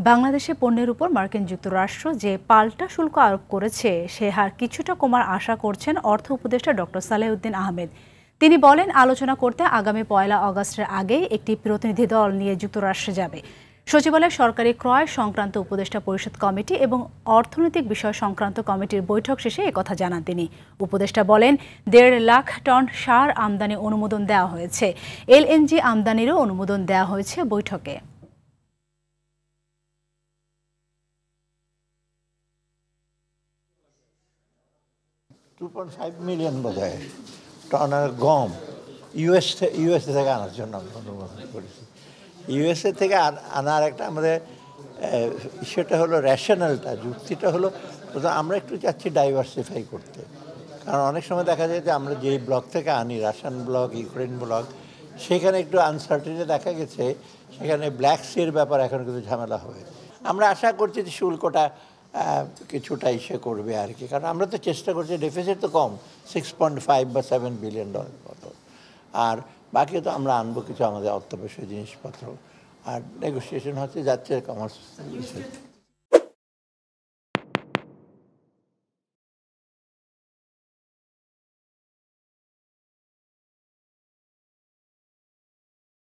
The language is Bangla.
বাংলাদেশে পণ্যের উপর মার্কিন যুক্তরাষ্ট্র যে পাল্টা শুল্ক আরোপ করেছে সে হার কিছুটা কমার আশা করছেন অর্থ উপদেষ্টা ডক্টর সালেহউদ্দিন আহমেদ। তিনি বলেন, আলোচনা করতে আগামী ১ আগস্টের আগেই একটি প্রতিনিধি দল নিয়ে যুক্তরাষ্ট্রে যাবে। সচিবালয়ে সরকারি ক্রয় সংক্রান্ত উপদেষ্টা পরিষদ কমিটি এবং অর্থনৈতিক বিষয় সংক্রান্ত কমিটির বৈঠক শেষে একথা জানান তিনি। উপদেষ্টা বলেন, ১.৫ লাখ টন সার আমদানি অনুমোদন দেওয়া হয়েছে। এলএনজি আমদানিরও অনুমোদন দেওয়া হয়েছে বৈঠকে। 2.5 মিলিয়ন বোধহয় টনের গম ইউএসএ থেকে আনার জন্য আমরা অনুমোদন করেছি। ইউএসএ থেকে আনার একটা আমাদের সেটা হলো রেশনালটা, যুক্তিটা হলো আমরা একটু চাচ্ছি ডাইভার্সিফাই করতে। কারণ অনেক সময় দেখা যায় যে আমরা যেই ব্লক থেকে আনি, রাশিয়ান ব্লক, ইউক্রেন ব্লক, সেখানে একটু আনসার্টিনিটি দেখা গেছে, সেখানে ব্ল্যাক সির ব্যাপার এখন কিন্তু ঝামেলা হবে। আমরা আশা করছি যে শুল্কটা কিছুটা ইসে করবে আর কি, কারণ আমরা তো চেষ্টা করছি, ডেফিসিট তো কম, 6.5 বা 7 বিলিয়ন ডলার মতো, আর বাকি তো আমরা আনবো কিছু আমাদের অত্যাবশ্যক জিনিসপত্র, আর নেগোসিয়েশন হচ্ছে যাচ্ছে কমার্স।